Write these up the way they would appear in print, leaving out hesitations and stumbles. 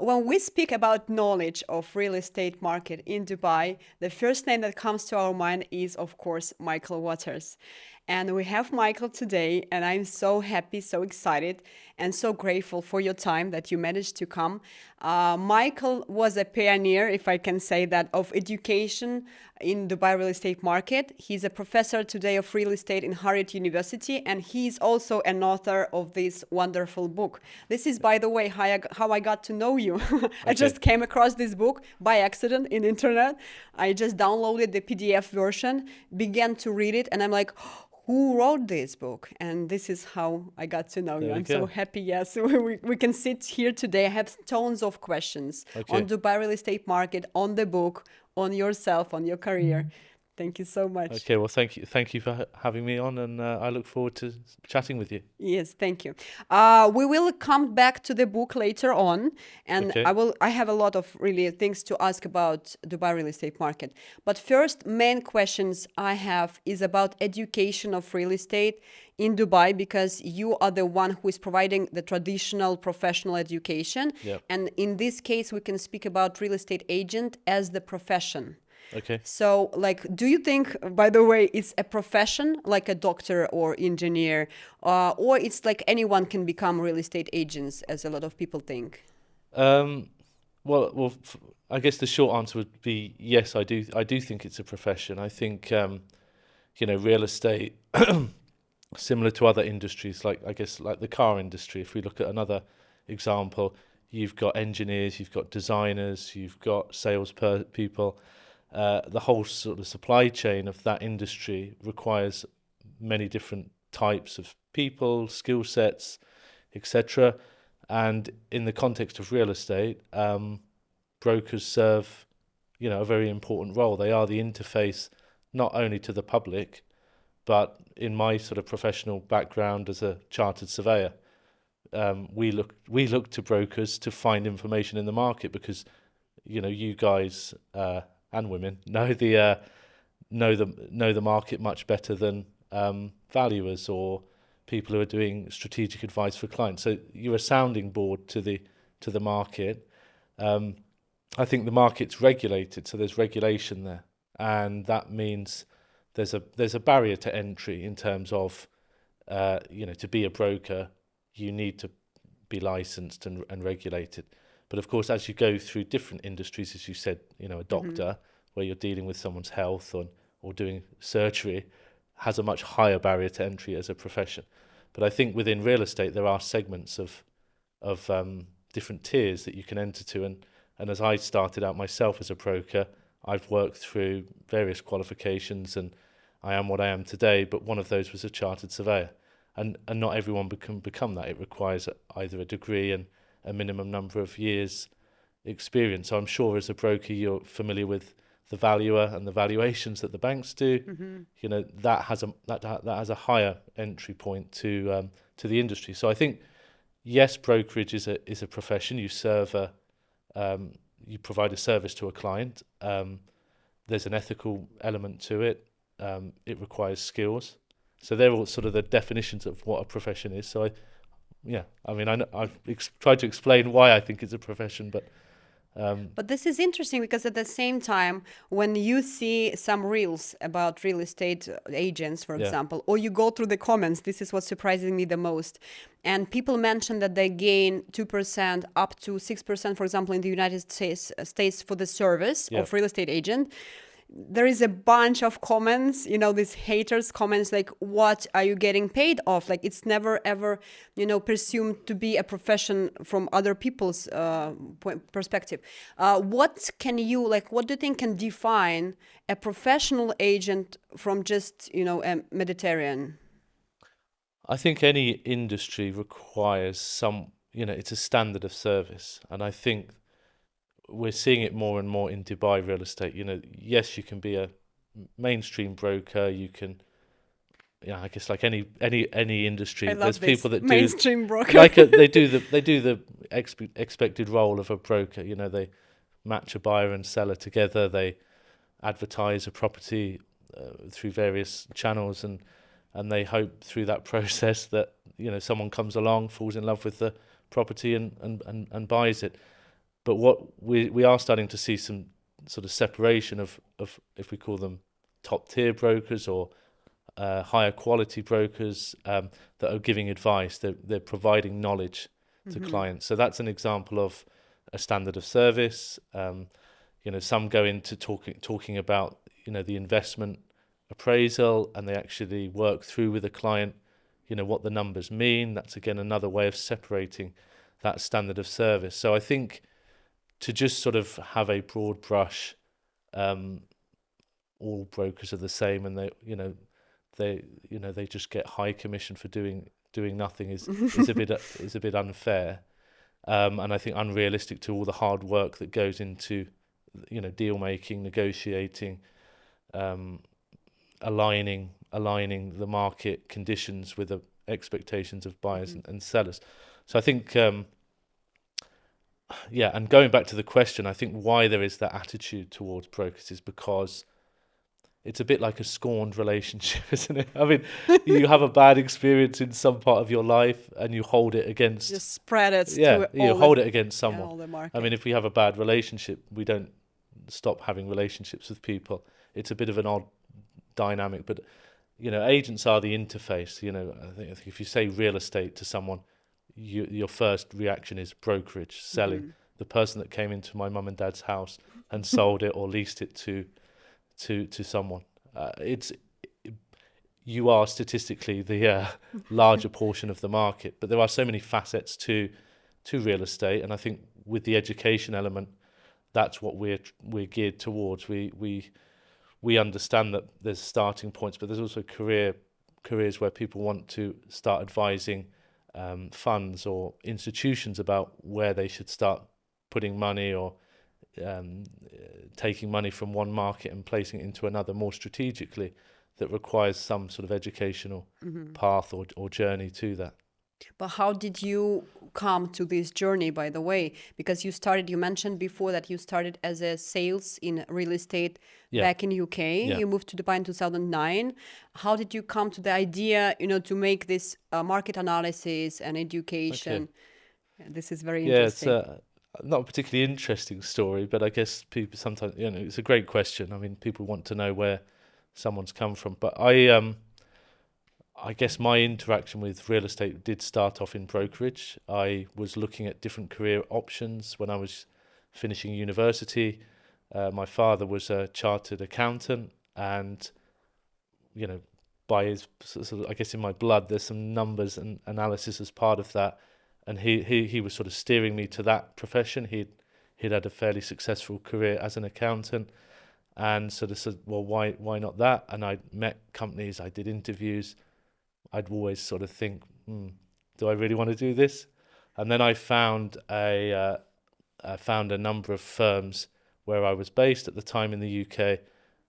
when we speak about knowledge of real estate market in Dubai, the first name that comes to our mind is, of course, Michael Waters. And we have Michael today, and I'm so happy, so excited, and so grateful for your time that you managed to come. Michael was a pioneer, if I can say that, of education in Dubai real estate market. He's a professor today of real estate in Heriot University, and he's also an author of this wonderful book. This is, by the way, how I got to know you. I Okay. just came across this book by accident in internet. I just downloaded the PDF version, began to read it, and I'm like, who wrote this book? And this is how I got to know you. There we I'm so go. happy. Yes, we can sit here today. I have tons of questions on Okay. Dubai real estate market, on the book, on yourself, on your career. Thank you so much. Okay. Well, thank you for having me on, and I look forward to chatting with you. Yes, thank you. We will come back to the book later on, and Okay. I have a lot of really things to ask about Dubai real estate market. But first, main questions I have is about education of real estate in Dubai, because you are the one who is providing the traditional professional education. Yeah. And in this case, we can speak about real estate agent as the profession. Okay. So, like, do you think, by the way, it's a profession like a doctor or engineer, or it's like anyone can become real estate agents, as a lot of people think? Um. Well. I guess the short answer would be yes. I do. I do think it's a profession. I think real estate, similar to other industries, like I guess like the car industry. If we look at another example, you've got engineers, you've got designers, you've got people. The whole sort of supply chain of that industry requires many different types of people, skill sets, etc. And in the context of real estate, brokers serve, a very important role. They are the interface not only to the public, but in my sort of professional background as a chartered surveyor, we look to brokers to find information in the market because you guys and women know the market much better than valuers or people who are doing strategic advice for clients. So you're a sounding board to the market. I think the market's regulated, so there's regulation there, and that means there's a barrier to entry in terms of to be a broker, you need to be licensed and regulated. But of course, as you go through different industries, as you said, a doctor, where you're dealing with someone's health or doing surgery, has a much higher barrier to entry as a profession. But I think within real estate, there are segments of different tiers that you can enter to. And as I started out myself as a broker, I've worked through various qualifications and I am what I am today, but one of those was a chartered surveyor. And not everyone can become that. It requires either a degree and a minimum number of years experience. So I'm sure as a broker you're familiar with the valuer and the valuations that the banks do. That has a higher entry point to the industry. So I think yes, brokerage is a profession. You you provide a service to a client. There's an ethical element to it. It requires skills. So they're all sort of the definitions of what a profession is. So I've tried to explain why I think it's a profession, but But this is interesting because at the same time, when you see some reels about real estate agents, for yeah, example, or you go through the comments, this is what's surprising me the most. And people mention that they gain 2% up to 6%, for example, in the United States for the service yeah. of real estate agent. There is a bunch of comments, these haters comments like, what are you getting paid off? Like, it's never ever, presumed to be a profession from other people's perspective. What do you think can define a professional agent from just, a Mediterranean? I think any industry requires it's a standard of service. And I think we're seeing it more and more in Dubai real estate. Yes, you can be a mainstream broker. You can, I guess like any industry, I there's love this people that mainstream broker. they do the expected role of a broker. They match a buyer and seller together. They advertise a property through various channels, and they hope through that process that someone comes along, falls in love with the property, and buys it. But what we are starting to see some sort of separation of if we call them top tier brokers or higher quality brokers that are giving advice. They're providing knowledge to clients. So that's an example of a standard of service. Some go into talking about the investment appraisal, and they actually work through with a client what the numbers mean. That's again another way of separating that standard of service. So I think to just sort of have a broad brush, all brokers are the same, and they just get high commission for doing nothing is a bit unfair, and I think unrealistic to all the hard work that goes into deal making, negotiating, aligning the market conditions with the expectations of buyers and sellers. So I think and going back to the question, I think why there is that attitude towards brokers is because it's a bit like a scorned relationship, isn't it? I mean, you have a bad experience in some part of your life and you hold it against... Just spread it you hold it against someone. all the market. I mean, if we have a bad relationship, we don't stop having relationships with people. It's a bit of an odd dynamic, but, agents are the interface. I think if you say real estate to someone, your first reaction is brokerage, selling. The person that came into my mum and dad's house and sold it or leased it to someone. You are statistically the larger portion of the market, but there are so many facets to real estate, and I think with the education element, that's what we're geared towards. We understand that there's starting points, but there's also careers where people want to start advising funds or institutions about where they should start putting money or taking money from one market and placing it into another more strategically, that requires some sort of educational path or journey to that. But how did you come to this journey, by the way? Because you mentioned before that you started as a sales in real estate back in UK. Yeah. You moved to Dubai in 2009. How did you come to the idea, to make this market analysis and education? Okay. Yeah, this is very interesting. It's not a particularly interesting story, but I guess people sometimes, it's a great question. I mean, people want to know where someone's come from. But I guess my interaction with real estate did start off in brokerage. I was looking at different career options when I was finishing university. My father was a chartered accountant, and by his sort of, I guess in my blood, there's some numbers and analysis as part of that. And he was sort of steering me to that profession. He'd had a fairly successful career as an accountant, and sort of said, well, why not that? And I'd met companies, I did interviews. I'd always sort of think, do I really want to do this? And then I found a number of firms where I was based at the time in the UK,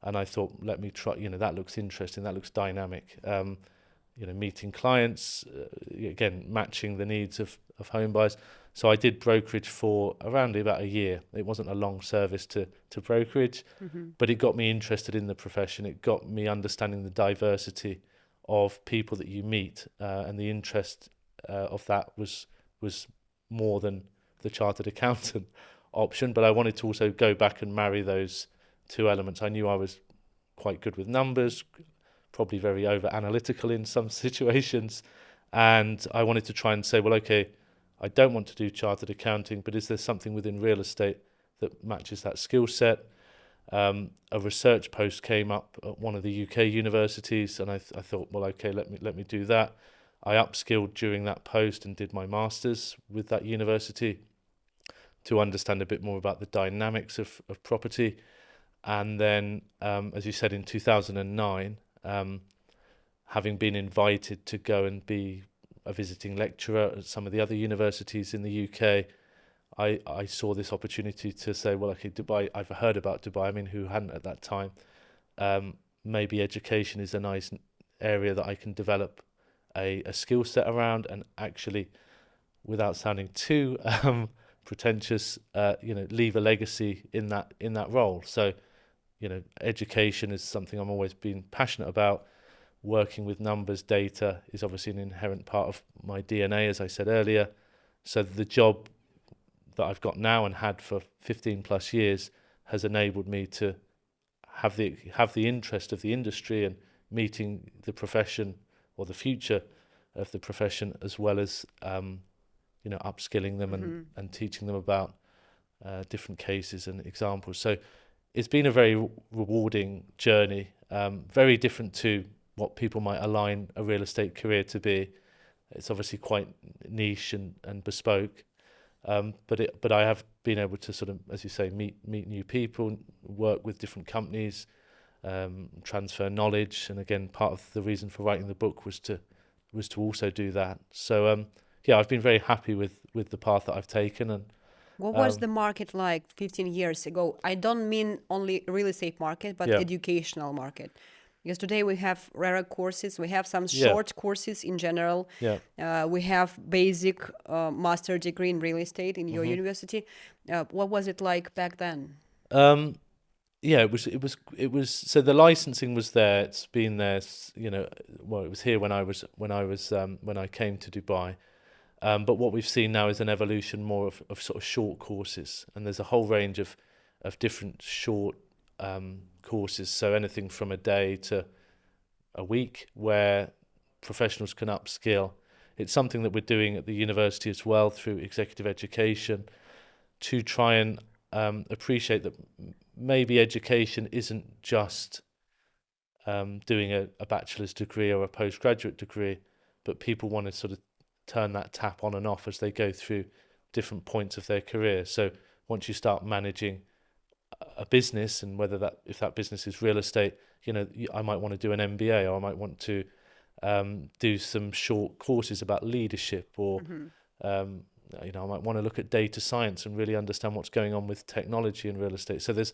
and I thought, let me try. That looks interesting. That looks dynamic. Meeting clients, again, matching the needs of home buyers. So I did brokerage for around about a year. It wasn't a long service to brokerage, but it got me interested in the profession. It got me understanding the diversity of people that you meet, and the interest of that was more than the chartered accountant option. But I wanted to also go back and marry those two elements. I knew I was quite good with numbers, probably very over analytical in some situations, and I wanted to try and say, well, okay, I don't want to do chartered accounting, but is there something within real estate that matches that skill set? A research post came up at one of the UK universities, and I thought, well, okay, let me do that. I upskilled during that post and did my master's with that university to understand a bit more about the dynamics of property. And then, as you said, in 2009, having been invited to go and be a visiting lecturer at some of the other universities in the UK, I saw this opportunity to say, well, okay, Dubai, I've heard about Dubai. I mean, who hadn't at that time? Maybe education is a nice area that I can develop a skill set around, and actually, without sounding too pretentious, leave a legacy in that role. So, education is something I'm always been passionate about. Working with numbers, data is obviously an inherent part of my DNA, as I said earlier. So the job that I've got now and had for 15 plus years has enabled me to have the interest of the industry and meeting the profession or the future of the profession, as well as upskilling them and teaching them about different cases and examples. So it's been a very rewarding journey, very different to what people might align a real estate career to be. It's obviously quite niche and bespoke, but I have been able to sort of, as you say, meet new people, work with different companies, transfer knowledge, and again, part of the reason for writing the book was to also do that. So yeah, I've been very happy with the path that I've taken. And what was the market like 15 years ago? I don't mean only real estate market, but educational market. Because today we have rarer courses, we have some short courses in general. We have basic master degree in real estate in your university. What was it like back then? Yeah, it was. So the licensing was there. It's been there. Well, it was here when I came to Dubai. But what we've seen now is an evolution more of sort of short courses, and there's a whole range of different short courses. So anything from a day to a week, where professionals can upskill. It's something that we're doing at the university as well through executive education, to try and appreciate that maybe education isn't just doing a bachelor's degree or a postgraduate degree, but people want to sort of turn that tap on and off as they go through different points of their career. So once you start managing a business, and if that business is real estate, I might want to do an MBA, or I might want to do some short courses about leadership, or I might want to look at data science and really understand what's going on with technology in real estate. So there's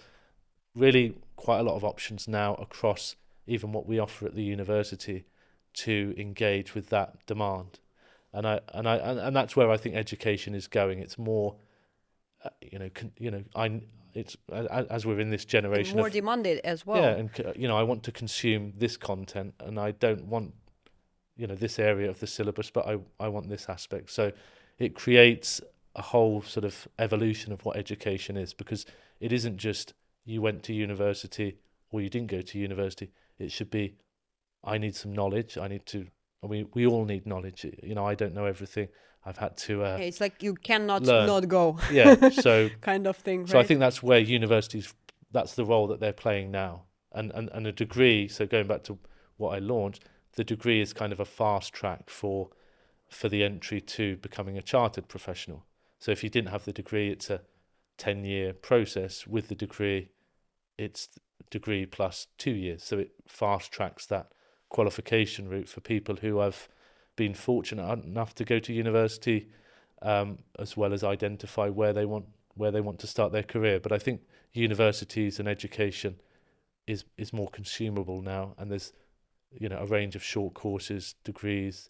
really quite a lot of options now across even what we offer at the university to engage with that demand. And that's where I think education is going. It's more, it's as we're in this generation, and more demanded as well. Yeah, and I want to consume this content, and I don't want, this area of the syllabus, but I want this aspect. So it creates a whole sort of evolution of what education is, because it isn't just you went to university or you didn't go to university. It should be, I need some knowledge. We all need knowledge. I don't know everything. I've had to it's like you cannot learn. Not go. Yeah, so kind of thing. So right? I think that's where universities, that's the role that they're playing now. And a degree, so going back to what I launched, the degree is kind of a fast track for the entry to becoming a chartered professional. So if you didn't have the degree, it's a 10-year process. With the degree, it's degree plus 2 years. So it fast tracks that qualification route for people who have been fortunate enough to go to university, as well as identify where they want to start their career. But I think universities and education is more consumable now, and there's a range of short courses, degrees,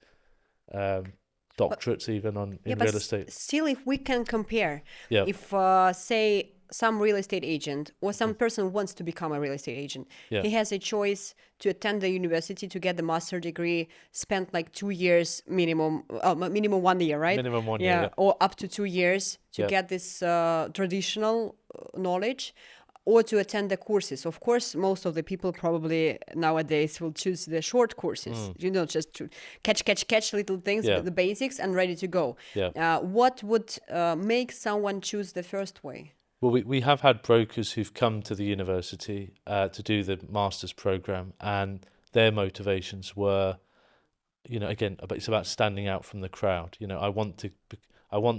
doctorates even in real estate. Still, if we can compare, Yeah. if say some real estate agent or some person wants to become a real estate agent, Yeah. he has a choice to attend the university to get the master degree, spend like 2 years minimum 1 year, right? Minimum 1 year, yeah. Or up to 2 years to get this traditional knowledge, or to attend the courses. Of course, most of the people probably nowadays will choose the short courses, just to catch little things, the basics, and ready to go. Yeah. What would make someone choose the first way? Well, we have had brokers who've come to the university to do the master's program, and their motivations were, again, it's about standing out from the crowd. I want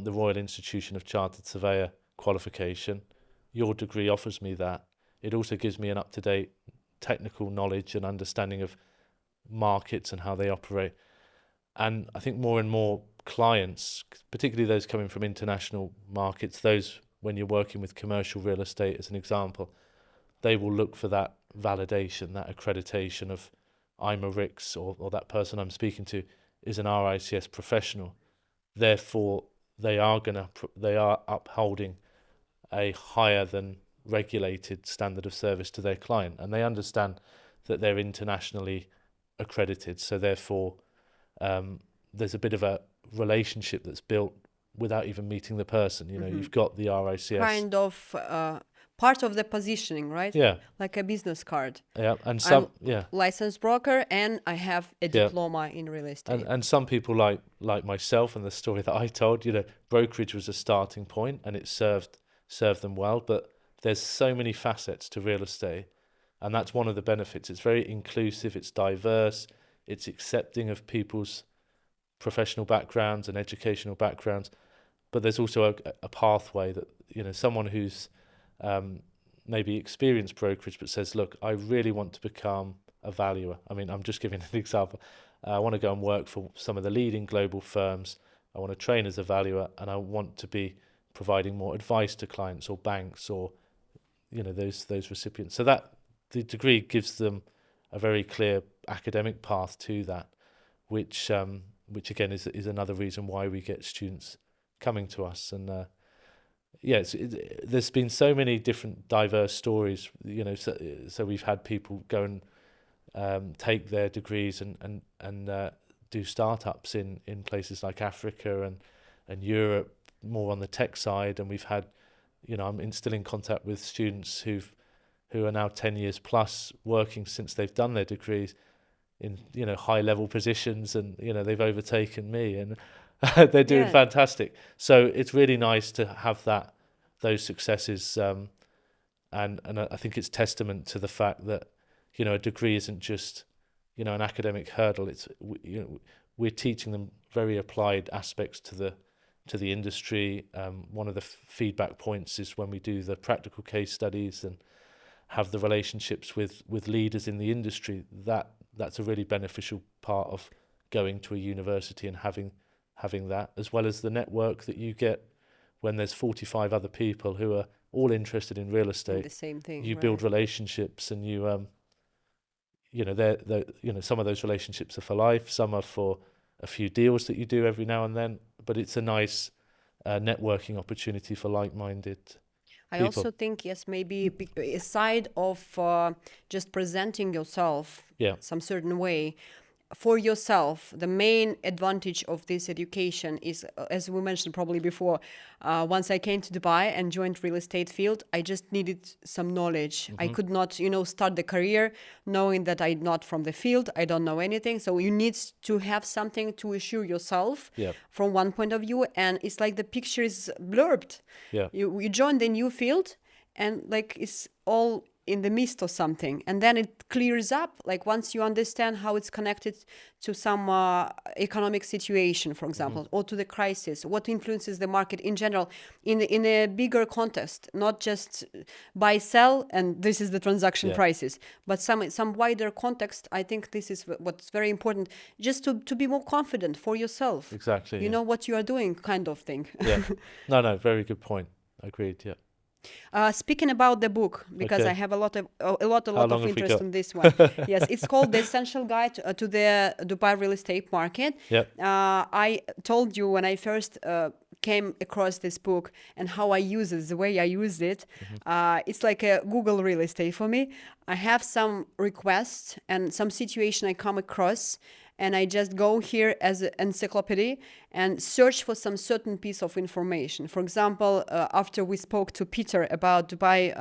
the Royal Institution of Chartered Surveyor qualification. Your degree offers me that. It also gives me an up-to-date technical knowledge and understanding of markets and how they operate. And I think more and more clients, particularly those coming from international markets, those when you're working with commercial real estate as an example, they will look for that validation, that accreditation of I'm a RICS, or that person I'm speaking to is an RICS professional. Therefore, they are upholding a higher than regulated standard of service to their client, and they understand that they're internationally accredited. So therefore, there's a bit of a relationship that's built without even meeting the person. You know, you've got the RICS. Kind of part of the positioning, right? Yeah, Like a business card. yeah, and I'm some, yeah, licensed broker and I have a yeah, diploma in real estate. and some people like myself and the story that I told. You know, brokerage was a starting point, and it served them well. But there's so many facets to real estate, and that's one of the benefits. It's very inclusive. It's diverse. It's accepting of people's professional backgrounds and educational backgrounds. But there's also a pathway that, you know, someone who's maybe experienced brokerage but says, look, I really want to become a valuer. I mean, I'm just giving an example. I want to go and work for some of the leading global firms. I want to train as a valuer, and I want to be providing more advice to clients or banks or, you know, those recipients. So that the degree gives them a very clear academic path to that, which again is another reason why we get students coming to us. And there's been so many different diverse stories, you know. So we've had people go and take their degrees and do startups in places like Africa and Europe, more on the tech side. And we've had, you know, I'm still in contact with students who are now 10 years plus working since they've done their degrees in, you know, high level positions, and, you know, they've overtaken me, and they're doing fantastic. So it's really nice to have those successes, and I think it's testament to the fact that, you know, a degree isn't just, you know, an academic hurdle. It's, you know, we're teaching them very applied aspects to the industry. One of the feedback points is when we do the practical case studies and have the relationships with leaders in the industry. That's a really beneficial part of going to a university and having that, as well as the network that you get when there's 45 other people who are all interested in real estate. The same thing. You right. build relationships, and you know, they're you know, some of those relationships are for life. Some are for a few deals that you do every now and then. But it's a nice networking opportunity for like-minded I people. also think, yes, maybe aside of just presenting yourself some certain way, for yourself, the main advantage of this education is, as we mentioned probably before, once I came to Dubai and joined real estate field, I just needed some knowledge. I could not, you know, start the career knowing that I'm not from the field. I don't know anything. So you need to have something to assure yourself from one point of view. And it's like the picture is blurred. Yeah. You join the new field, and like it's all in the midst of something, and then it clears up, like once you understand how it's connected to some economic situation, for example, or to the crisis, what influences the market in general, in a bigger context, not just buy sell and this is the transaction prices, but some wider context. I think this is what's very important, just to be more confident for yourself. Exactly. You know what you are doing, kind of thing. Yeah. No, very good point. Agreed. Yeah. Speaking about the book, because I have a lot of interest in this one. Yes, it's called The Essential Guide to the Dubai Real Estate Market. Yep. I told you when I first came across this book and how I use it, the way I use it, it's like a Google Real Estate for me. I have some requests and some situation I come across, and I just go here as an encyclopedia and search for some certain piece of information. For example, after we spoke to Peter about Dubai,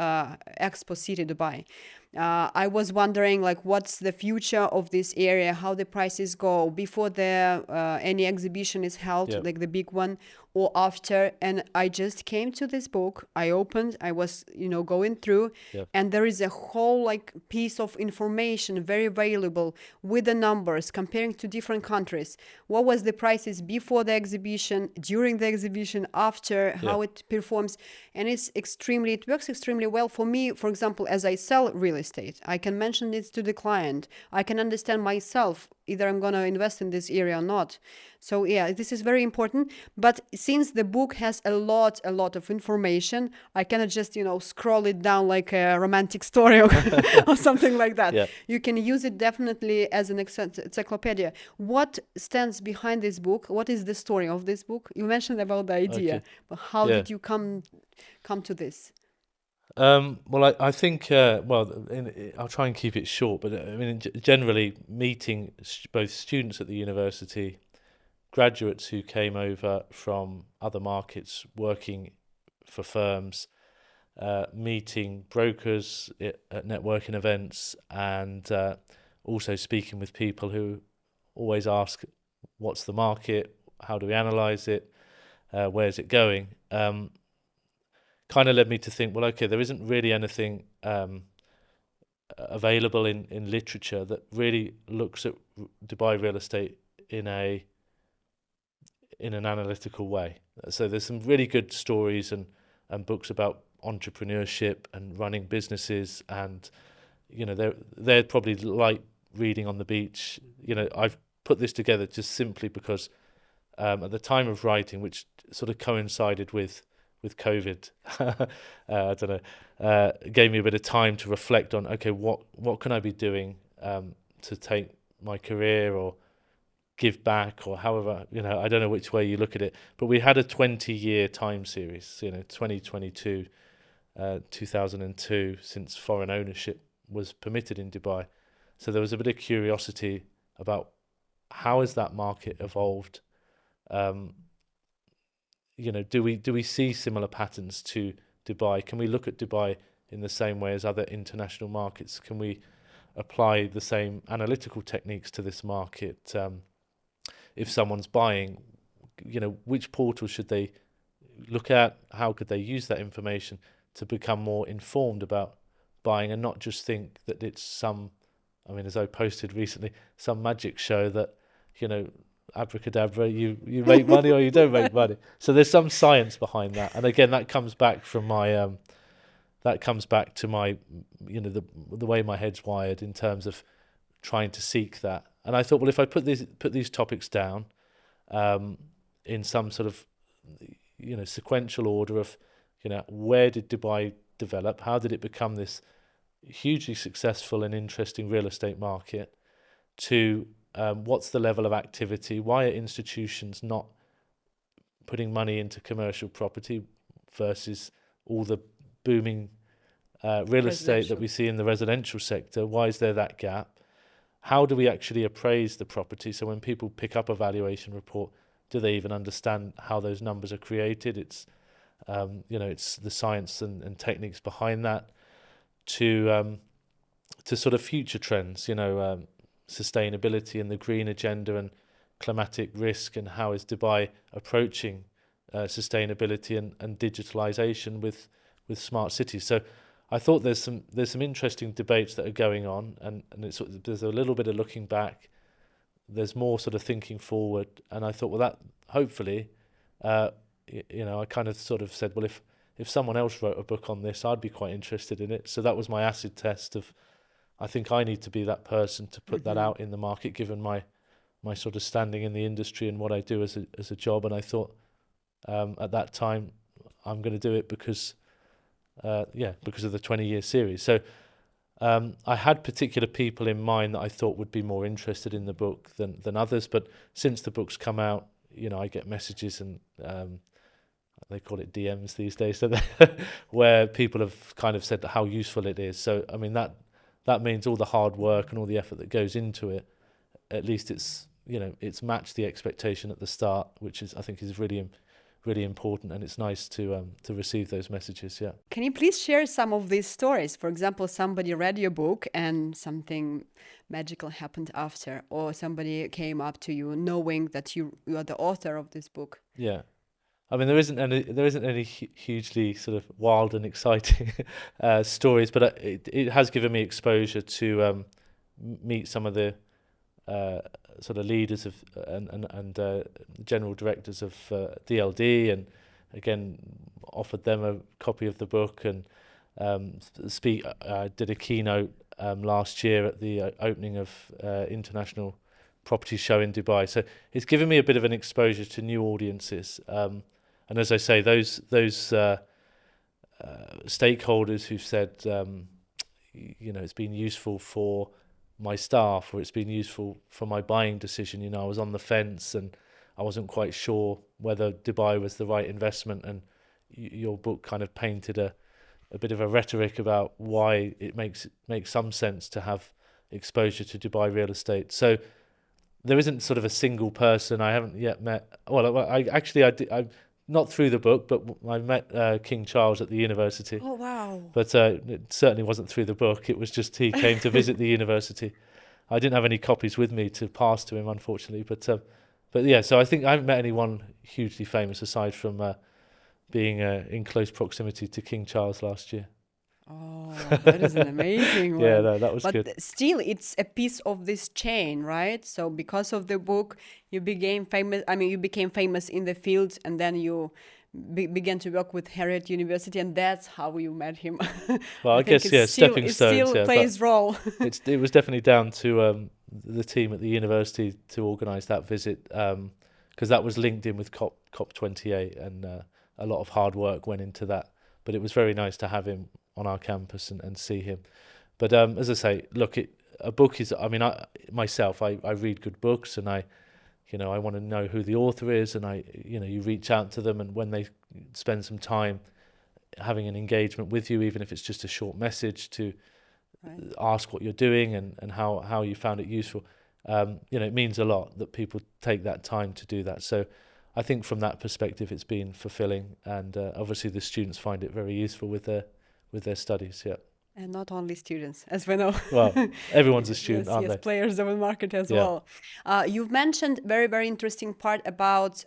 Expo City Dubai, I was wondering, like, what's the future of this area, how the prices go before any exhibition is held, like the big one, or after. And I just came to this book, I opened, I was, going through, and there is a whole like piece of information, very valuable, with the numbers, comparing to different countries. What was the prices before the exhibition, during the exhibition, after, how it performs. And it works extremely well for me. For example, as I sell real estate, I can mention this to the client. I can understand myself, either I'm going to invest in this area or not. So this is very important. But since the book has a lot of information, I cannot just, scroll it down like a romantic story or something like that. Yeah. You can use it definitely as an encyclopedia. What stands behind this book? What is the story of this book? You mentioned about the idea, but how did you come to this? Well, I think, I'll try and keep it short, but I mean, generally meeting both students at the university, graduates who came over from other markets, working for firms, meeting brokers at networking events, and also speaking with people who always ask, what's the market? How do we analyse it? Where's it going? Kind of led me to think, well, okay, there isn't really anything available in literature that really looks at Dubai real estate in an analytical way. So there's some really good stories and books about entrepreneurship and running businesses, and they're probably like reading on the beach. I've put this together just simply because at the time of writing, which sort of coincided with COVID, I don't know, gave me a bit of time to reflect on, okay, what can I be doing to take my career or give back, or however, I don't know which way you look at it, but we had a 20-year time series, 2022, 2002, since foreign ownership was permitted in Dubai. So there was a bit of curiosity about how has that market evolved. Do we see similar patterns to Dubai? Can we look at Dubai in the same way as other international markets? Can we apply the same analytical techniques to this market? If someone's buying, which portal should they look at? How could they use that information to become more informed about buying, and not just think that it's as I posted recently, some magic show that, abracadabra, you make money or you don't make money. So there's some science behind that. And again, that comes back from my the way my head's wired in terms of trying to seek that. And I thought, well, if I put these topics down in some sort of sequential order of where did Dubai develop, how did it become this hugely successful and interesting real estate market, to what's the level of activity, why are institutions not putting money into commercial property versus all the booming real estate that we see in the residential sector, why is there that gap? How do we actually appraise the property? So when people pick up a valuation report, do they even understand how those numbers are created? It's it's the science and techniques behind that, to sort of future trends, sustainability and the green agenda and climatic risk, and how is Dubai approaching sustainability and digitalization with smart cities. So I thought there's some interesting debates that are going on, and there's a little bit of looking back. There's more sort of thinking forward, and I thought, well, that hopefully, I kind of sort of said, well, if someone else wrote a book on this, I'd be quite interested in it. So that was my acid test of, I think I need to be that person to put that out in the market, given my sort of standing in the industry and what I do as a job. And I thought at that time, I'm going to do it because of the 20-year series. So I had particular people in mind that I thought would be more interested in the book than others. But since the book's come out, I get messages and they call it DMs these days, so where people have kind of said how useful it is. So I mean that means all the hard work and all the effort that goes into it, at least it's matched the expectation at the start, which I think is really important, and it's nice to receive those messages. Yeah. Can you please share some of these stories? For example, somebody read your book and something magical happened after, or somebody came up to you knowing that you are the author of this book. Yeah. I mean, there isn't any hugely sort of wild and exciting stories, but it has given me exposure to meet some of the sort of leaders of and general directors of DLD, and again offered them a copy of the book, and did a keynote last year at the opening of International Property Show in Dubai. So it's given me a bit of an exposure to new audiences. And as I say, those stakeholders who've said, it's been useful for my staff, or it's been useful for my buying decision. I was on the fence and I wasn't quite sure whether Dubai was the right investment. And your book kind of painted a bit of a rhetoric about why it makes some sense to have exposure to Dubai real estate. So there isn't sort of a single person I haven't yet met. Well, I not through the book, but I met King Charles at the university. Oh, wow. But it certainly wasn't through the book. It was just he came to visit the university. I didn't have any copies with me to pass to him, unfortunately. But yeah, so I think I haven't met anyone hugely famous aside from being in close proximity to King Charles last year. Oh, that is an amazing Yeah, one. no, that was But good. still, it's a piece of this chain, right? So because of the book, you became famous. I mean, you became famous in the field, and then you began to work with Heriot University, and that's how you met him. Well, I I think guess yeah, stepping it stones. still Yeah, but plays role. it was definitely down to the team at the university to organise that visit because that was linked in with COP28 and a lot of hard work went into that. But it was very nice to have him on our campus and see him. But as I say, look, a book is. I mean, I read good books, and I want to know who the author is, and you reach out to them, and when they spend some time having an engagement with you, even if it's just a short message to Right. ask what you're doing and how you found it useful, it means a lot that people take that time to do that. So I think from that perspective, it's been fulfilling, and obviously the students find it very useful with their studies. Yeah. And not only students, as we know. Well, everyone's a student, Yes, aren't yes, they? players of the market as Yeah. well. You've mentioned very, very interesting part about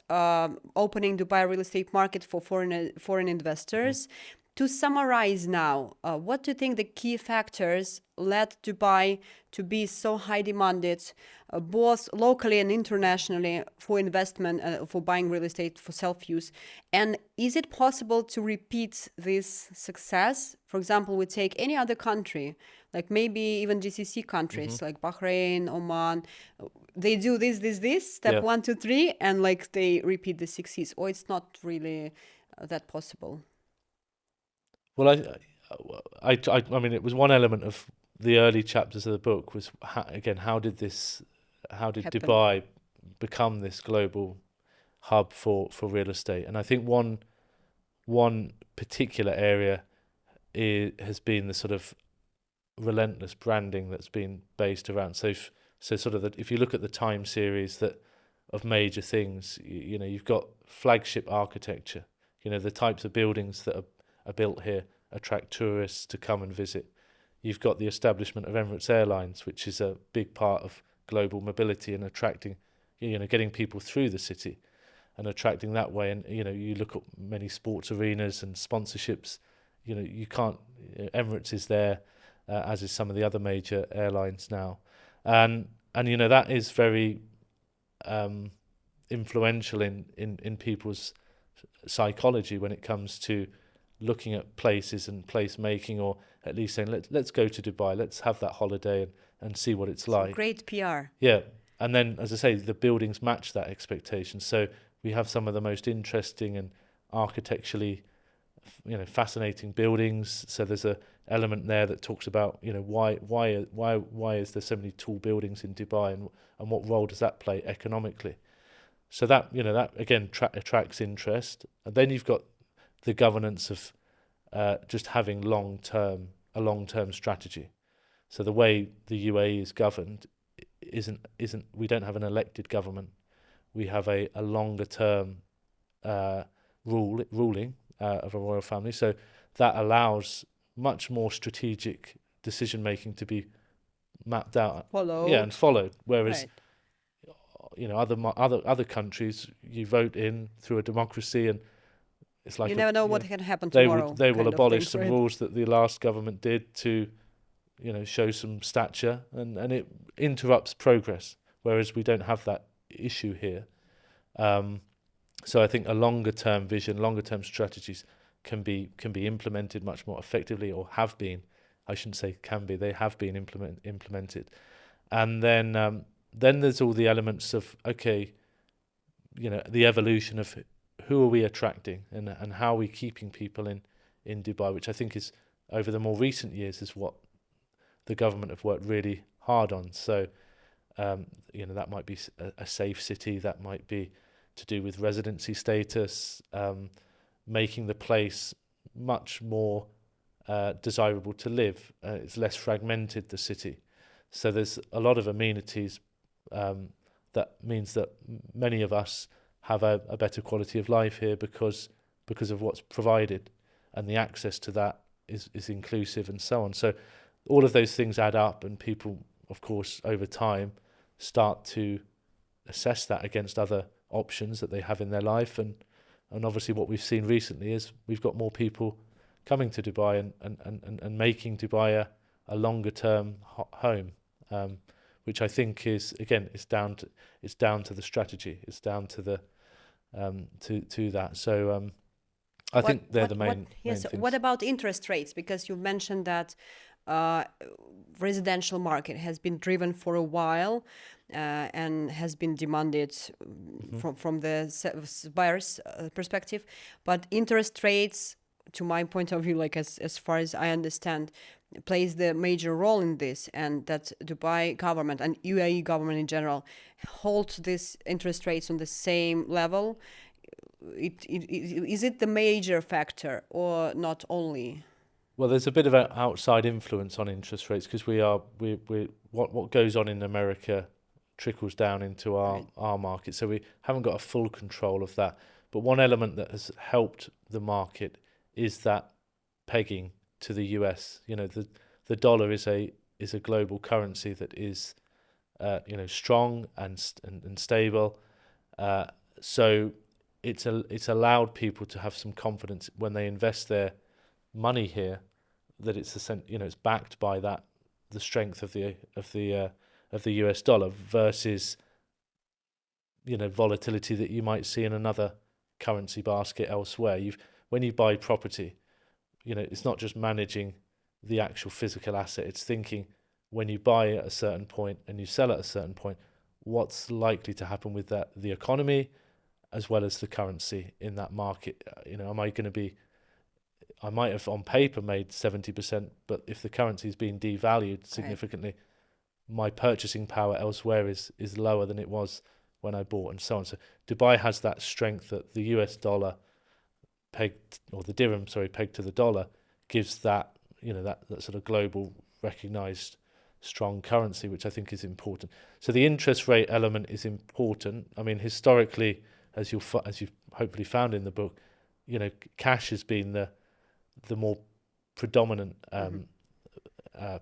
opening Dubai real estate market for foreign investors. To summarize now, what do you think the key factors led Dubai to be so high demanded, both locally and internationally, for investment, for buying real estate for self-use? And is it possible to repeat this success? For example, we take any other country, like maybe even GCC countries like Bahrain, Oman. They do this, step Yeah. 1, 2, 3, and like they repeat the success. Or it's not really that possible. Well, I mean, it was one element of the early chapters of the book was how did Happen. Dubai become this global hub for real estate? And I think one particular area has been the sort of relentless branding that's been based around. So sort of if you look at the time series of major things, you've got flagship architecture. The types of buildings that are built here attract tourists to come and visit. You've got the establishment of Emirates Airlines, which is a big part of global mobility and attracting, getting people through the city and attracting that way. And, you look at many sports arenas and sponsorships, you can't, Emirates is there, as is some of the other major airlines now. And that is very influential in people's psychology when it comes to looking at places and place making, or at least saying let's go to Dubai, let's have that holiday and see what it's like. Great PR. Yeah, and then as I say, the buildings match that expectation. So we have some of the most interesting and architecturally, fascinating buildings. So there's a element there that talks about why is there so many tall buildings in Dubai, and what role does that play economically. So that that again attracts interest. And then you've got the governance of just having a long-term strategy. So the way the UAE is governed isn't we don't have an elected government. We have a longer-term ruling of a royal family. So that allows much more strategic decision-making to be mapped out. Followed. Yeah, and followed. Whereas right. other countries, you vote in through a democracy, and it's like You never know what can happen they tomorrow. will abolish thing, some right? rules that the last government did to, show some stature, and it interrupts progress. Whereas we don't have that issue here. So I think a longer term vision, longer term strategies can be implemented much more effectively, or have been. I shouldn't say can be. They have been implemented, and then there's all the elements of the evolution of who are we attracting, and how are we keeping people in Dubai, which I think is over the more recent years is what the government have worked really hard on. So that might be a safe city, that might be to do with residency status, making the place much more desirable to live. It's less fragmented, the city. So there's a lot of amenities that means that many of us have a better quality of life here because of what's provided, and the access to that is inclusive and so on. So all of those things add up, and people, of course, over time start to assess that against other options that they have in their life. And obviously what we've seen recently is we've got more people coming to Dubai and making Dubai a longer term home, which I think is, again, it's down to the strategy, it's down to the to that. So I think they're the main things. What about interest rates? Because you mentioned that residential market has been driven for a while and has been demanded from the buyer's perspective, but interest rates, to my point of view, like as far as I understand, plays the major role in this, and that Dubai government and UAE government in general hold these interest rates on the same level. Is it the major factor or not only? Well, there's a bit of an outside influence on interest rates because we what goes on in America trickles down into our market, so we haven't got a full control of that. But one element that has helped the market is that pegging to the US. You know, the dollar is a global currency that is strong and stable. So it's allowed people to have some confidence when they invest their money here, that it's backed by the strength of the US dollar versus volatility that you might see in another currency basket elsewhere. When you buy property, it's not just managing the actual physical asset, it's thinking when you buy at a certain point and you sell at a certain point, what's likely to happen with the economy as well as the currency in that market. I might have on paper made 70%, but if the currency is being devalued significantly, my purchasing power elsewhere is lower than it was when I bought, and so on. So Dubai has that strength that the US dollar pegged, or the dirham, sorry, pegged to the dollar, gives that that sort of global recognized strong currency, which I think is important. So the interest rate element is important. I mean, historically, as you've hopefully found in the book, cash has been the more predominant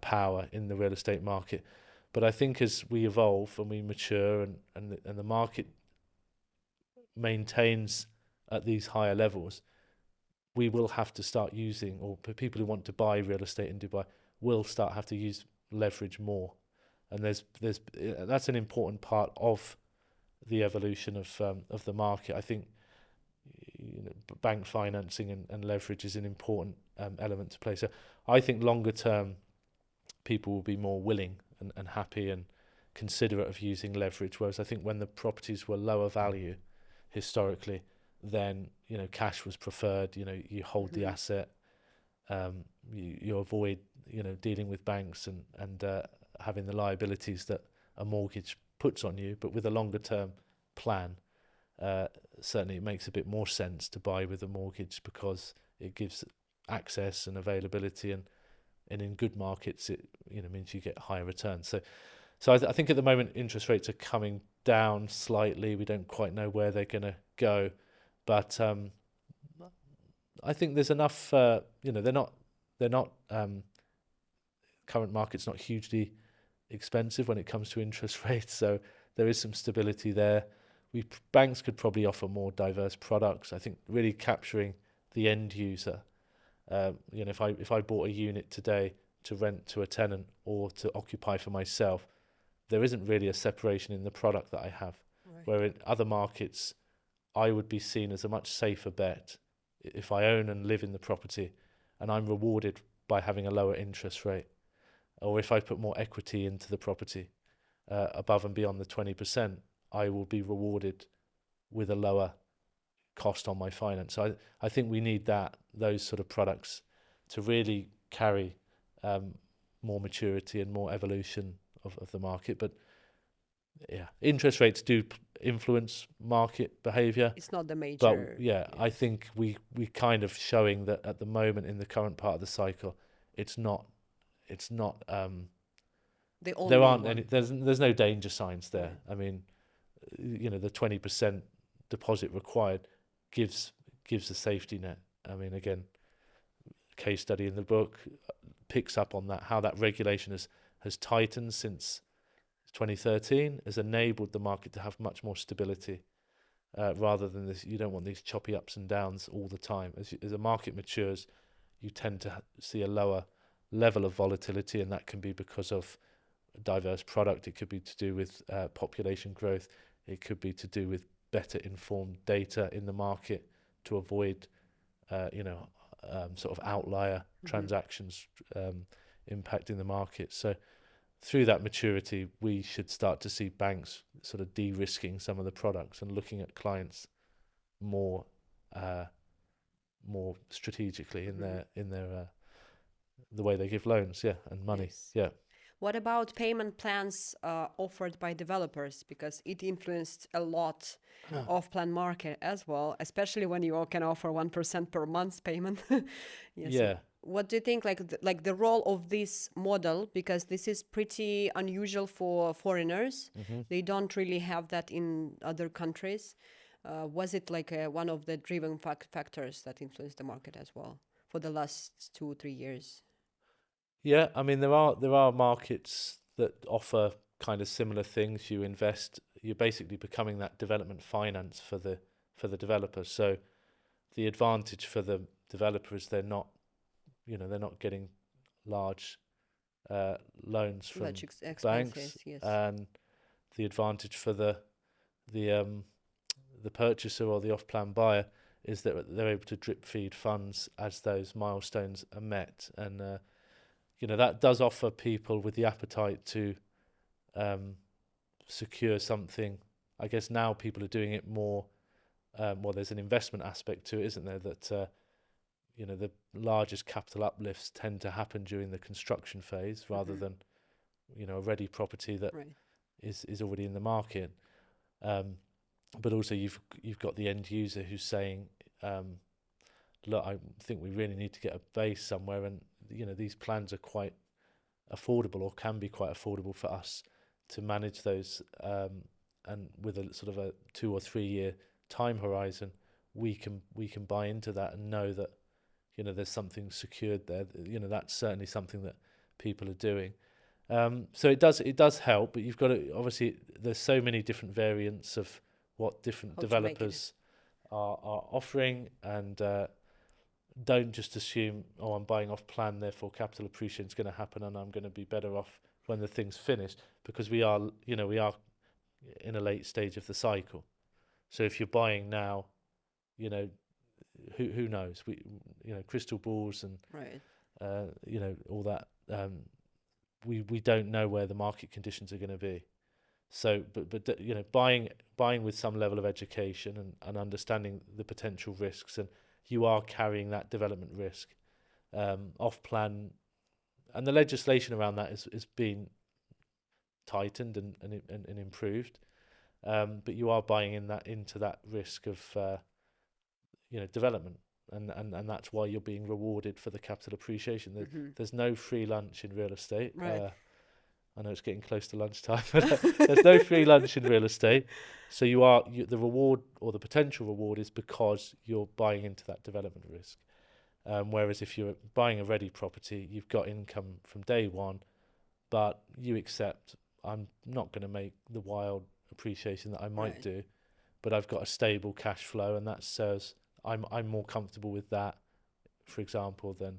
power in the real estate market. But I think as we evolve and we mature and the market maintains at these higher levels, we will have to start using, or people who want to buy real estate in Dubai will have to use leverage more. And that's an important part of the evolution of the market. I think bank financing and leverage is an important element to play. So I think longer term, people will be more willing and happy and considerate of using leverage. Whereas I think when the properties were lower value historically, then cash was preferred. You hold the asset, you avoid dealing with banks and having the liabilities that a mortgage puts on you. But with a longer term plan, certainly it makes a bit more sense to buy with a mortgage because it gives access and availability, and in good markets it means you get higher returns. So I think at the moment interest rates are coming down slightly. We don't quite know where they're going to go, but I think there's enough. They're not current market's not hugely expensive when it comes to interest rates, so there is some stability there. Banks could probably offer more diverse products. I think really capturing the end user. If I bought a unit today to rent to a tenant or to occupy for myself, there isn't really a separation in the product that I have. Right. Where in other markets, I would be seen as a much safer bet if I own and live in the property, and I'm rewarded by having a lower interest rate, or if I put more equity into the property above and beyond the 20%, I will be rewarded with a lower cost on my finance. So I think we need those sort of products to really carry more maturity and more evolution of the market. But yeah, interest rates do influence market behavior. It's not the major. But yeah, I think we kind of showing that at the moment in the current part of the cycle, it's not. The only there aren't one. any. There's no danger signs there. I mean, the 20% deposit required gives a safety net. I mean, again, case study in the book picks up on that, how that regulation has tightened since 2013, has enabled the market to have much more stability, rather than this. You don't want these choppy ups and downs all the time. As the market matures, you tend to see a lower level of volatility, and that can be because of a diverse product. It could be to do with population growth. It could be to do with better informed data in the market to avoid, sort of outlier transactions impacting the market. So through that maturity, we should start to see banks sort of de-risking some of the products and looking at clients more strategically in their the way they give loans, and money. Yes. What about payment plans offered by developers? Because it influenced a lot off-plan market as well, especially when you all can offer 1% per month payment. Yes. Yeah. What do you think, like the role of this model? Because this is pretty unusual for foreigners. They don't really have that in other countries. Was it like one of the driven factors that influenced the market as well for the last 2-3 years? Yeah, I mean there are markets that offer kind of similar things. You're basically becoming that development finance for the developers. So the advantage for the developer is they're not getting large loans from Large banks, expenses, yes. and the advantage for the purchaser or the off-plan buyer is that they're able to drip feed funds as those milestones are met, and that does offer people with the appetite to secure something. I guess now people are doing it more. Well, there's an investment aspect to it, isn't there? That the largest capital uplifts tend to happen during the construction phase rather than a ready property that is already in the market. But also you've got the end user who's saying, look, I think we really need to get a base somewhere, and these plans are quite affordable, or can be quite affordable for us to manage those, and with a sort of a 2 or 3 year time horizon, we can buy into that and know that there's something secured there. That's certainly something that people are doing. So it does help, but you've got to, obviously there's so many different variants of what different developers are offering, and don't just assume, oh, I'm buying off plan, therefore capital appreciation is going to happen and I'm going to be better off when the thing's finished, because we are in a late stage of the cycle. So if you're buying now, who knows? Crystal balls and all that. We don't know where the market conditions are going to be. So, but buying with some level of education and understanding the potential risks, and you are carrying that development risk off plan, and the legislation around that is being tightened and improved. But you are buying into that risk of development, and that's why you're being rewarded for the capital appreciation. There's no free lunch in real estate. Right. I know it's getting close to lunchtime, but there's no free lunch in real estate. So the reward, or the potential reward, is because you're buying into that development risk. Whereas if you're buying a ready property, you've got income from day one, but you accept, I'm not going to make the wild appreciation that I might do, but I've got a stable cash flow, and that says I'm more comfortable with that, for example, than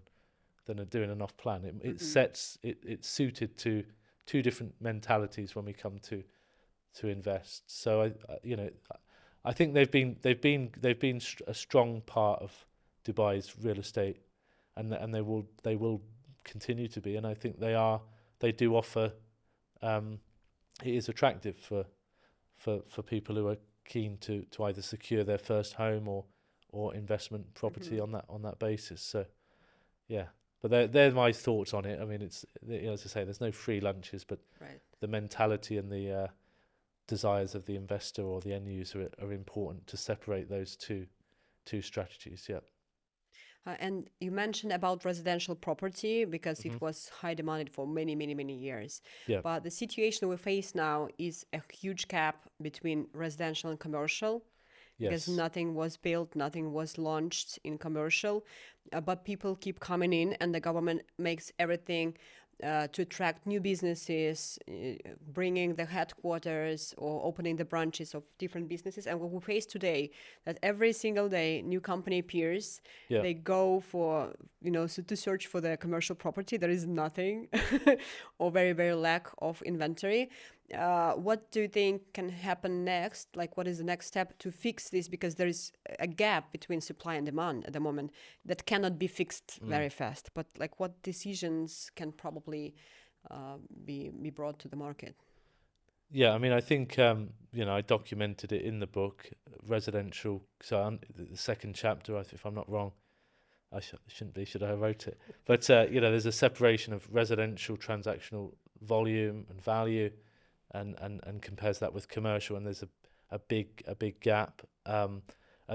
doing an off plan. It's suited to two different mentalities when we come to invest. So I think they've been a strong part of Dubai's real estate, and they will continue to be. And I think they do offer. It is attractive for people who are keen to either secure their first home or investment property on that basis. So yeah. But they're my thoughts on it. I mean, it's, as I say, there's no free lunches, but the mentality and the desires of the investor or the end user are important to separate those two strategies. Yeah. And you mentioned about residential property because Hmm. it was high demanded for many, many, many years. Yeah. But the situation we face now is a huge gap between residential and commercial because Yes. nothing was built, nothing was launched in commercial. But people keep coming in, and the government makes everything to attract new businesses, bringing the headquarters or opening the branches of different businesses. And what we face today, that every single day, new company appears. Yeah. They go for, to search for the commercial property. There is nothing, or very, very lack of inventory. What do you think can happen next? Like, what is the next step to fix this? Because there is a gap between supply and demand at the moment that cannot be fixed Mm. very fast. But like, what decisions can probably be brought to the market? Yeah, I mean, I think I documented it in the book, residential. So the second chapter, if I'm not wrong, shouldn't be, should I have wrote it? But there's a separation of residential transactional volume and value, and compares that with commercial, and there's a big gap. And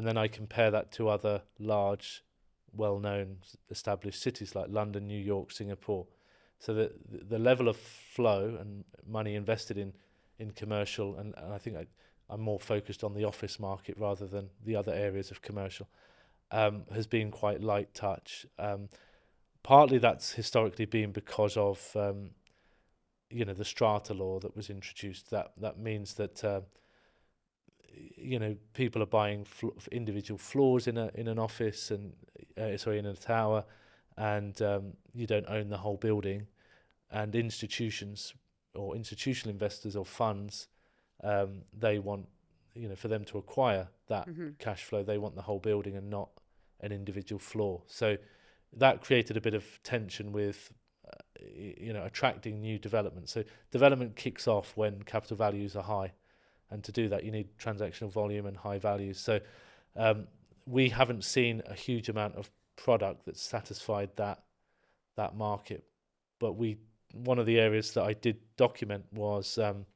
then I compare that to other large, well-known, established cities like London, New York, Singapore. So the level of flow and money invested in commercial, and I think I'm more focused on the office market rather than the other areas of commercial, has been quite light touch. Partly that's historically been because of the strata law that was introduced. That means that people are buying individual floors in an office, and in a tower, and you don't own the whole building. And institutions or institutional investors or funds, they want, for them to acquire that cash flow, they want the whole building and not an individual floor. So that created a bit of tension with attracting new development. So development kicks off when capital values are high, and to do that you need transactional volume and high values. So we haven't seen a huge amount of product that's satisfied that market. But one of the areas that I did document was, and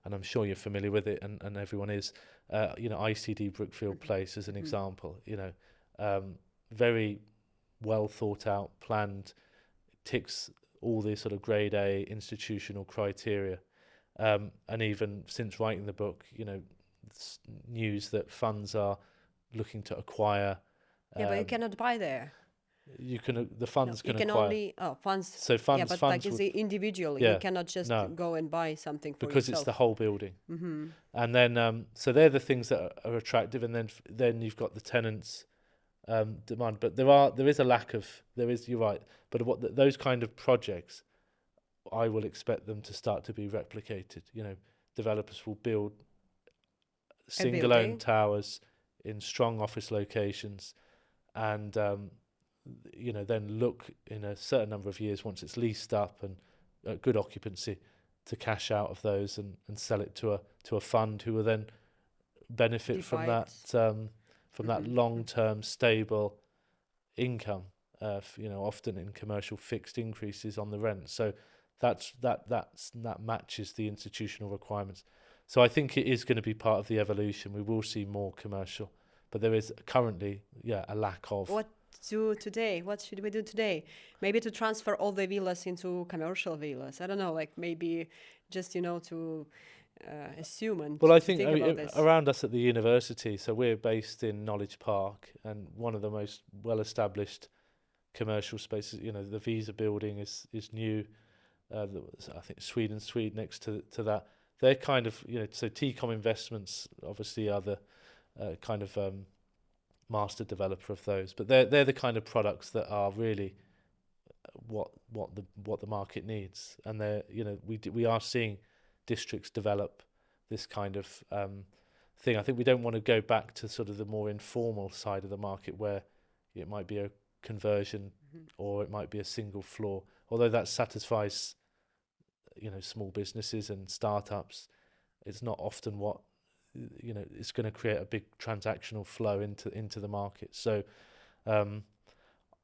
I'm sure you're familiar with it, and everyone is, ICD Brookfield Place as an example. Very well thought out, planned, ticks all the sort of grade A institutional criteria. And even since writing the book, news that funds are looking to acquire. Yeah, but you cannot buy there. The No, funds you can can acquire. only funds. So Yeah, but like funds as would, the individual, you yeah, cannot just no, go and buy something for because it's yourself. the whole building. Mm-hmm. And then so they're the things that are attractive, and then you've got the tenants demand. But there is a lack of, you're right. But those kind of projects, I will expect them to start to be replicated. Developers will build A single-owned building. towers in strong office locations, and then look in a certain number of years, once it's leased up and good occupancy, to cash out of those and sell it to a fund who will then benefit from Divide. that long-term stable income. Often in commercial, fixed increases on the rent. So that matches the institutional requirements. So I think it is going to be part of the evolution. We will see more commercial, but there is currently a lack of. What do today? What should we do today? Maybe to transfer all the villas into commercial villas. I don't know, like maybe just to assume and Well, I to think think about this. around us at the university, so we're based in Knowledge Park, and one of the most well-established commercial spaces. The Visa building is new. I think Sweden next to that. They're kind of, so Tcom Investments obviously are the kind of master developer of those, but they're the kind of products that are really what the market needs, and we are seeing districts develop this kind of thing. I think we don't want to go back to sort of the more informal side of the market where it might be a conversion or it might be a single floor, although that satisfies small businesses and startups. It's not often what it's going to create a big transactional flow into the market. So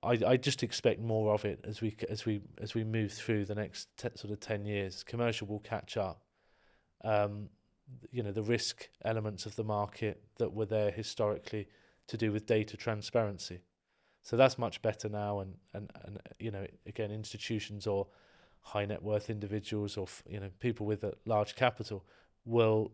I just expect more of it as we move through the next sort of 10 years. Commercial will catch up. The risk elements of the market that were there historically to do with data transparency, So that's much better now, and you know, again, institutions or high net worth individuals or you know, people with a large capital will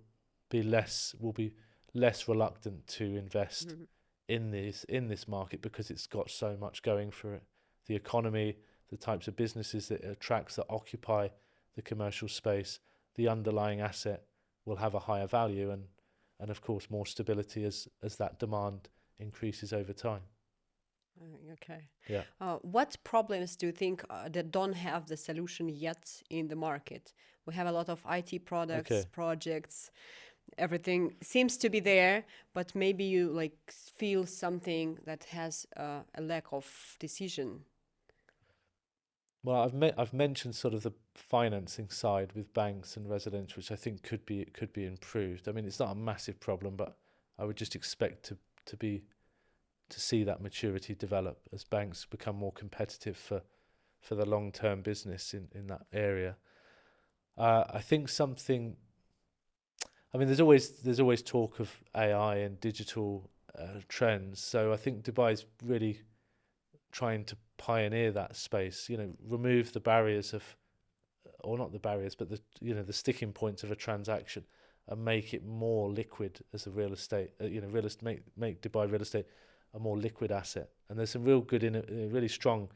will be less reluctant to invest Mhm. in this market because it's got so much going for it. The economy, the types of businesses that it attracts that occupy the commercial space, the underlying asset will have a higher value, and of course more stability as that demand increases over time. Okay. Yeah. What problems do you think that don't have the solution yet in the market? We have a lot of IT products, Okay. projects, everything seems to be there, but maybe you like feel something that has a lack of decision. Well, I've mentioned sort of the financing side with banks and residential, which I think could be improved. I mean, it's not a massive problem, but I would just expect to be to see that maturity develop as banks become more competitive for the long term business in that area. I think something. I mean, there's always talk of AI and digital trends. So I think Dubai's really trying to pioneer that space. You know, remove the barriers of, or not the barriers, but the you know the sticking points of a transaction, and make it more liquid as a real estate. You know, real estate make Dubai real estate a more liquid asset. And there's some real good, really strong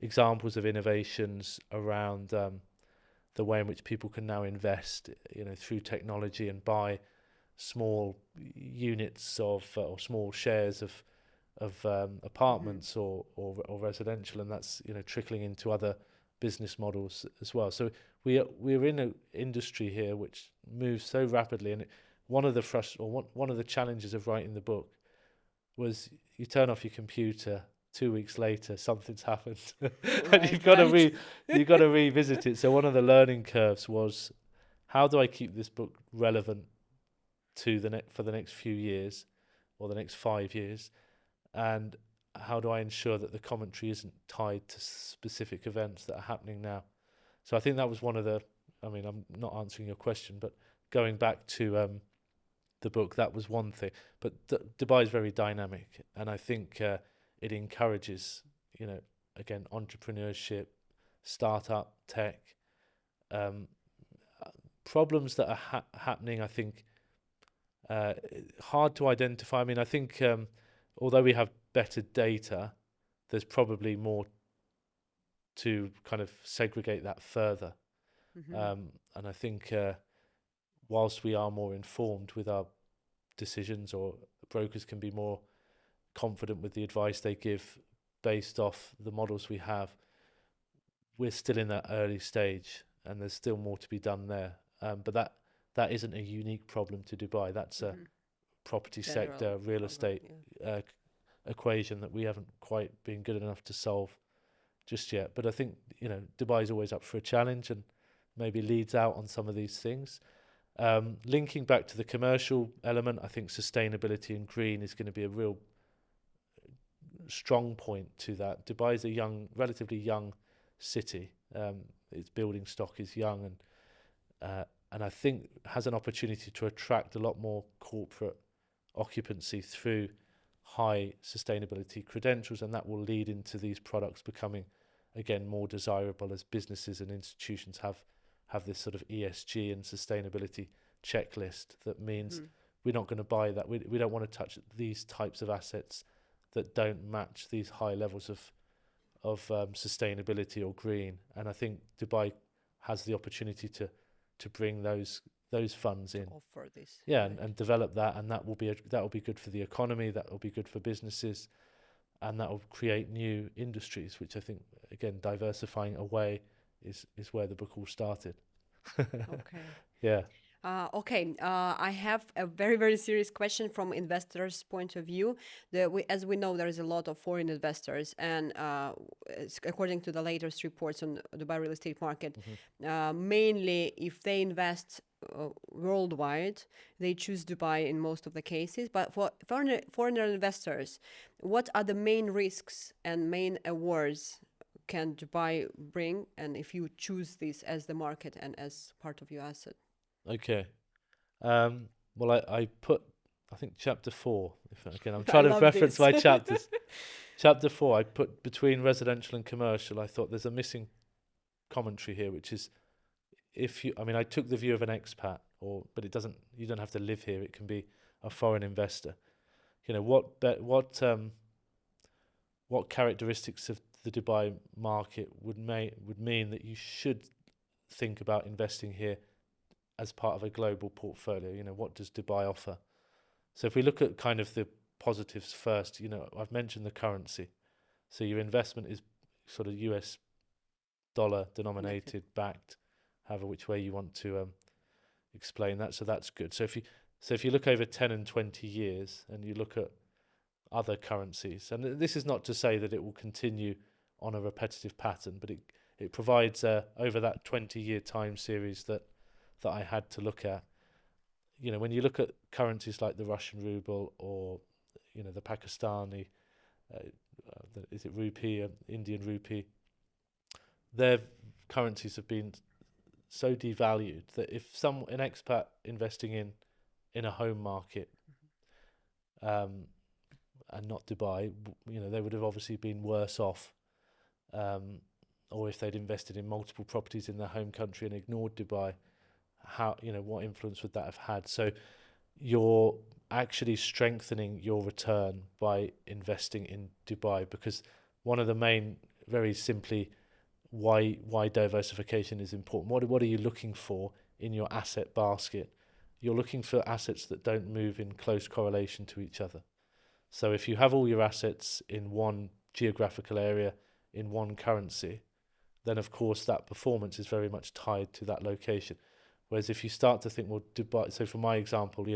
examples of innovations around the way in which people can now invest, you know, through technology and buy small units of or small shares of Hmm. apartments or residential, and that's you know trickling into other business models as well. So we're in an industry here which moves so rapidly, and one of the one of the challenges of writing the book was you turn off your computer. 2 weeks later, something's happened, and Right, right. you've got to revisit it. So one of the learning curves was, how do I keep this book relevant to for the next few years, or the next 5 years, and how do I ensure that the commentary isn't tied to specific events that are happening now? So I think that was one of the. I mean, I'm not answering your question, but going back to the book, that was one thing. But Dubai is very dynamic, and I think it encourages, you know, again, entrepreneurship, startup, tech, um, problems that are happening. I think uh, hard to identify. I mean, I think although we have better data, there's probably more to kind of segregate that further. Hmm. And I think whilst we are more informed with our decisions, or brokers can be more confident with the advice they give based off the models we have, we're still in that early stage, and there's still more to be done there. But that isn't a unique problem to Dubai. That's a Hmm. property General sector, real problem, estate yeah. uh, equation that we haven't quite been good enough to solve just yet. But I think you know Dubai is always up for a challenge, and maybe leads out on some of these things. Linking back to the commercial element, I think sustainability and green is going to be a real strong point to that. Dubai is a relatively young city. Its building stock is young, and I think has an opportunity to attract a lot more corporate occupancy through high sustainability credentials, and that will lead into these products becoming, again, more desirable as businesses and institutions have this sort of ESG and sustainability checklist. That means Hmm. we're not going to buy that. We don't want to touch these types of assets that don't match these high levels of sustainability or green. And I think Dubai has the opportunity to bring those funds To in, offer this, yeah, right? and develop that, and that will be good for the economy, that will be good for businesses, and that will create new industries, which I think, again, diversifying away is where the book all started. Okay. Yeah. Okay, I have a very, very serious question from investors' point of view. As we know, there is a lot of foreign investors, and according to the latest reports on the Dubai real estate market, Hmm. mainly if they invest worldwide, they choose Dubai in most of the cases. But for foreign investors, what are the main risks and main awards can Dubai bring? And if you choose this as the market and as part of your asset? Okay. Well, I put, I think, chapter 4. If again, I'm I trying to love reference this. my chapters. Chapter 4, I put between residential and commercial. I thought there's a missing commentary here, which is I took the view of an expat, but it doesn't. You don't have to live here. It can be a foreign investor. What characteristics of the Dubai market would mean that you should think about investing here as part of a global portfolio? What does Dubai offer? So if we look at kind of the positives first, I've mentioned the currency. So your investment is sort of US dollar denominated, backed, however which way you want to explain that. So that's good. So if you look over 10 and 20 years and you look at other currencies, and this is not to say that it will continue on a repetitive pattern, but it provides over that 20-year time series that I had to look at. When you look at currencies like the Russian ruble or the Pakistani, is it rupee, Indian rupee, their currencies have been so devalued that if an expat investing in a home market and not Dubai, they would have obviously been worse off, or if they'd invested in multiple properties in their home country and ignored Dubai, what influence would that have had? So you're actually strengthening your return by investing in Dubai, because one of the main, very simply, why diversification is important. What are you looking for in your asset basket? You're looking for assets that don't move in close correlation to each other. So if you have all your assets in one geographical area, in one currency, then of course that performance is very much tied to that location. Whereas if you start to think, well, Dubai, so for my example,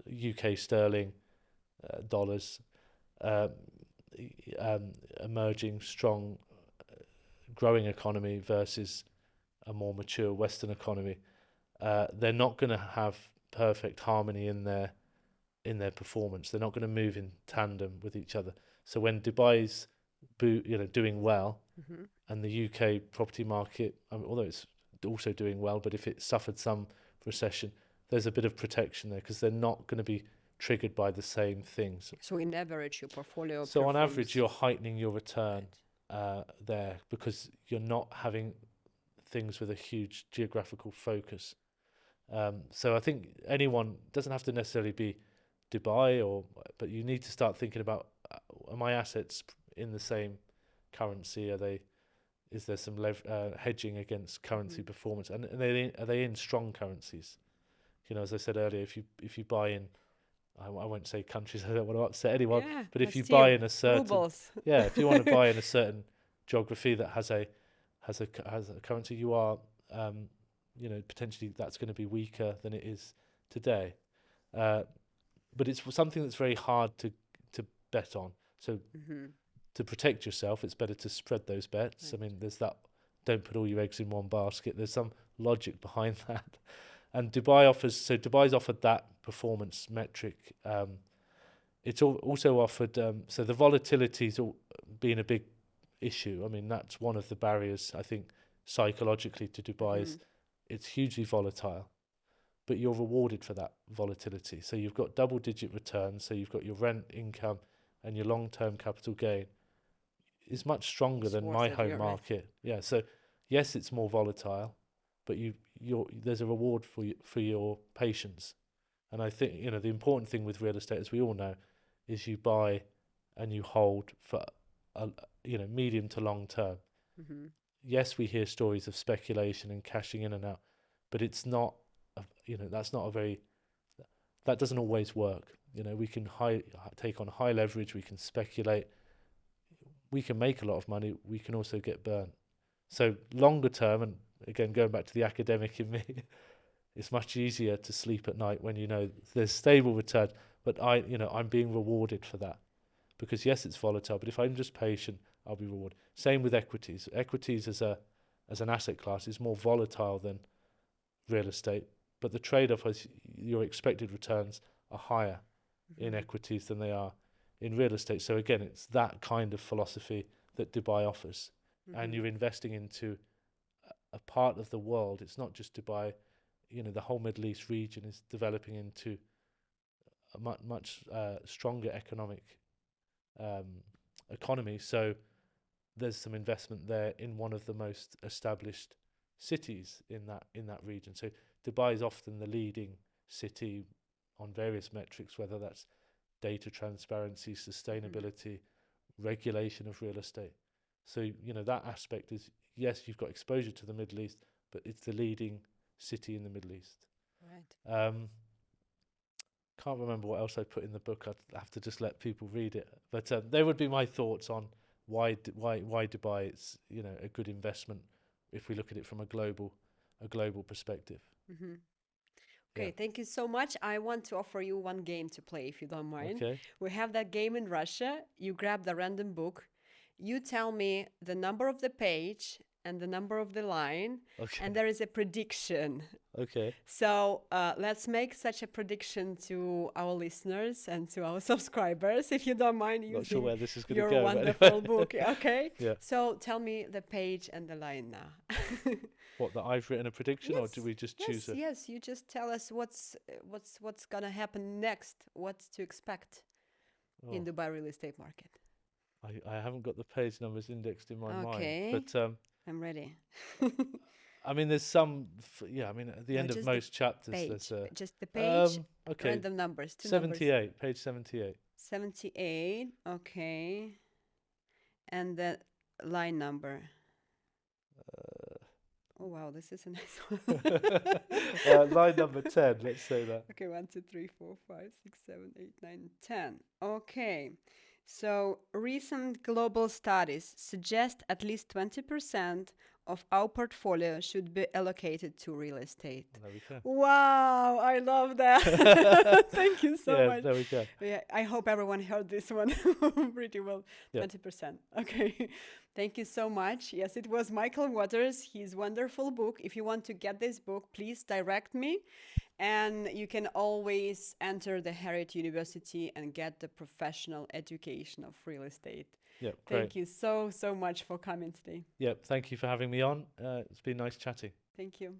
UK sterling, dollars, emerging, strong, growing economy versus a more mature Western economy, they're not going to have perfect harmony in their performance. They're not going to move in tandem with each other. So when Dubai's doing well, and the UK property market, although it's also doing well, but if it suffered some recession, there's a bit of protection there because they're not going to be triggered by the same things. So in average, your portfolio. So on average, you're heightening your return there because you're not having things with a huge geographical focus. So I think anyone doesn't have to necessarily be Dubai, but you need to start thinking about, are my assets in the same currency? Is there some hedging against currency performance? And are they in strong currencies? As I said earlier, if you buy in, I won't say countries, I don't want to upset anyone, but if you buy in a certain rubles. if you want to buy in a certain geography that has a currency, you are potentially that's going to be weaker than it is today. But it's something that's very hard to bet on. So to protect yourself, it's better to spread those bets. Right. I mean, there's that. Don't put all your eggs in one basket. There's some logic behind that. And Dubai's offered that performance metric. It's also offered, so the volatility's been a big issue. I mean, that's one of the barriers, I think, psychologically to Dubai is it's hugely volatile, but you're rewarded for that volatility. So you've got double-digit returns, so you've got your rent income and your long-term capital gain is much stronger than my home market. Right. Yeah, so yes, it's more volatile, but there's a reward for your patience. And I think the important thing with real estate, as we all know, is you buy and you hold for medium to long term. Yes, we hear stories of speculation and cashing in and out, but it's not that doesn't always work. We can take on high leverage, we can speculate, we can make a lot of money, we can also get burnt. So longer term, and again going back to the academic in me, it's much easier to sleep at night when there's stable return, but I'm being rewarded for that. Because yes, it's volatile, but if I'm just patient, I'll be rewarded. Same with equities. Equities as an asset class is more volatile than real estate, but the trade-off is your expected returns are higher in equities than they are in real estate. So again, it's that kind of philosophy that Dubai offers. And you're investing into a part of the world. It's not just Dubai. The whole Middle East region is developing into a much stronger economic economy. So there's some investment there in one of the most established cities in that region. So Dubai is often the leading city on various metrics, whether that's data transparency, sustainability, regulation of real estate. So, you know, that aspect is, yes, you've got exposure to the Middle East, but it's the leading city in the Middle East. Right. Can't remember what else I put in the book. I'd have to just let people read it. But they would be my thoughts on why Dubai is, you know, a good investment if we look at it from a global perspective. Okay, Yeah. thank you so much. I want to offer you one game to play, if you don't mind. Okay. We have that game in Russia. You grab the random book. You tell me the number of the page and the number of the line, Okay. and there is a prediction. Okay. So let's make such a prediction to our listeners and to our subscribers, if you don't mind Not sure using where this is going to your go. but wonderful anyway. book. Okay. Yeah. So tell me the page and the line now. What, that I've written a prediction, or do we just choose a? Yes. You just tell us what's gonna happen next. What to expect in Oh, Dubai real estate market. I haven't got the page numbers indexed in my mind, Okay. but I'm ready. I mean, there's some. I mean, at the No, end of just the most chapters, Page. there's a. Just the page. Okay. Random numbers. Two numbers. 78. Page 78. 78. Okay. And the line number. Oh wow, this is a nice one. Line number 10. Let's say that. Okay, 1, 2, 3, 4, 5, 6, 7, 8, 9, 10. Okay. So recent global studies suggest at least 20% of our portfolio should be allocated to real estate. There we go. Wow, I love that. Thank you so Yeah, much. there we go. Yeah, I hope everyone heard this one pretty well. Yeah. 20%. Okay. Thank you so much. Yes, it was Michael Waters, his wonderful book. If you want to get this book, please direct me. And you can always enter the Heriot University and get the professional education of real estate. Yeah, great. Thank you so much for coming today. Yeah, thank you for having me on. It's been nice chatting. Thank you.